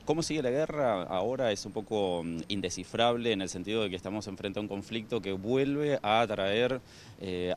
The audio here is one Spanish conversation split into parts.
¿Cómo sigue la guerra? Ahora es un poco indescifrable en el sentido de que estamos enfrente a un conflicto que vuelve a traer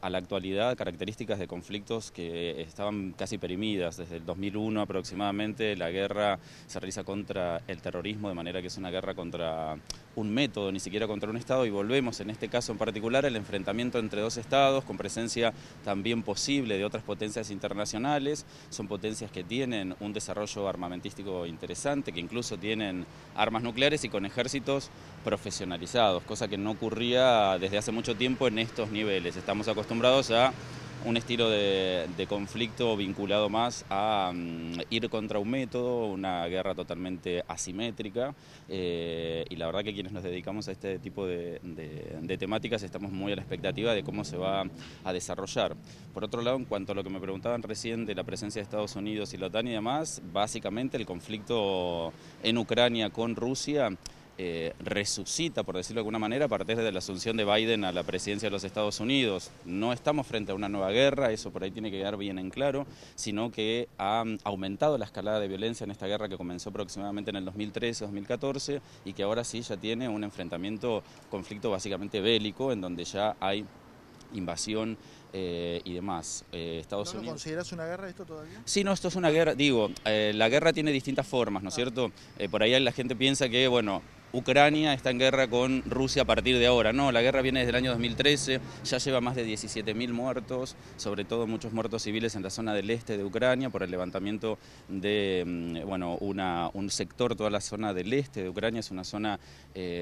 a la actualidad características de conflictos que estaban casi perimidas. Desde el 2001 aproximadamente la guerra se realiza contra el terrorismo, de manera que es una guerra contra un método, ni siquiera contra un Estado, y volvemos en este caso en particular al enfrentamiento entre dos Estados con presencia también posible de otras potencias internacionales. Son potencias que tienen un desarrollo armamentístico interesante, que incluso tienen armas nucleares y con ejércitos profesionalizados, cosa que no ocurría desde hace mucho tiempo en estos niveles. Estamos acostumbrados a un estilo de conflicto vinculado más a ir contra un método, una guerra totalmente asimétrica, y la verdad que quienes nos dedicamos a este tipo de temáticas estamos muy a la expectativa de cómo se va a desarrollar. Por otro lado, en cuanto a lo que me preguntaban recién de la presencia de Estados Unidos y la OTAN y demás, básicamente el conflicto en Ucrania con Rusia resucita, por decirlo de alguna manera, a partir de la asunción de Biden a la presidencia de los Estados Unidos. No estamos frente a una nueva guerra, eso por ahí tiene que quedar bien en claro, sino que ha aumentado la escalada de violencia en esta guerra que comenzó aproximadamente en el 2013-2014 y que ahora sí ya tiene un enfrentamiento, conflicto básicamente bélico, en donde ya hay invasión y demás. Estados ¿No lo Unidos... consideras una guerra esto todavía? Sí, no, esto es una guerra, digo, la guerra tiene distintas formas, ¿no es cierto? Por ahí la gente piensa que, bueno, Ucrania está en guerra con Rusia a partir de ahora. No, la guerra viene desde el año 2013, ya lleva más de 17.000 muertos, sobre todo muchos muertos civiles en la zona del este de Ucrania por el levantamiento de, bueno, un sector, toda la zona del este de Ucrania es una zona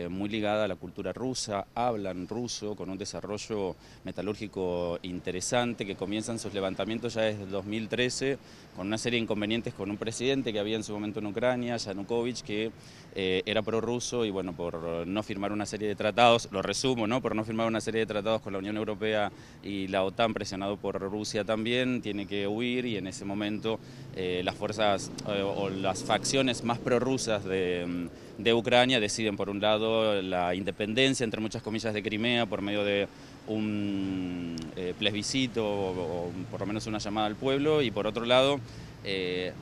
muy ligada a la cultura rusa, hablan ruso, con un desarrollo metalúrgico interesante, que comienzan sus levantamientos ya desde el 2013, con una serie de inconvenientes con un presidente que había en su momento en Ucrania, Yanukovych, que era prorruso y bueno, por no firmar una serie de tratados, lo resumo, ¿no? Por no firmar una serie de tratados con la Unión Europea y la OTAN, presionado por Rusia también, tiene que huir y en ese momento las fuerzas o las facciones más prorrusas de Ucrania deciden por un lado la independencia, entre muchas comillas, de Crimea por medio de un plebiscito o por lo menos una llamada al pueblo, y por otro lado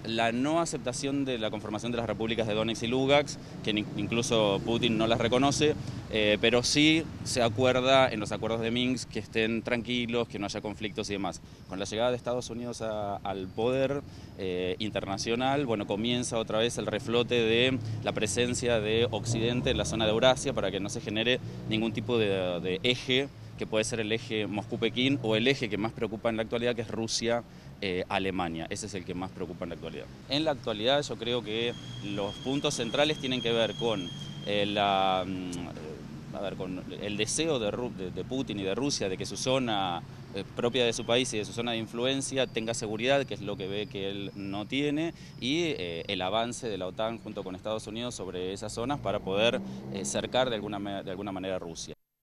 la no aceptación de la conformación de las repúblicas de Donetsk y Lugansk, que incluso Putin no las reconoce, pero sí se acuerda en los acuerdos de Minsk que estén tranquilos, que no haya conflictos y demás. Con la llegada de Estados Unidos al poder internacional, bueno, comienza otra vez el reflote de la presencia de Occidente en la zona de Eurasia para que no se genere ningún tipo de eje, que puede ser el eje Moscú-Pekín o el eje que más preocupa en la actualidad, que es Rusia-Alemania. Ese es el que más preocupa en la actualidad. En la actualidad yo creo que los puntos centrales tienen que ver con con el deseo de Putin y de Rusia de que su zona propia de su país y de su zona de influencia tenga seguridad, que es lo que ve que él no tiene, y el avance de la OTAN junto con Estados Unidos sobre esas zonas para poder cercar de alguna manera a Rusia.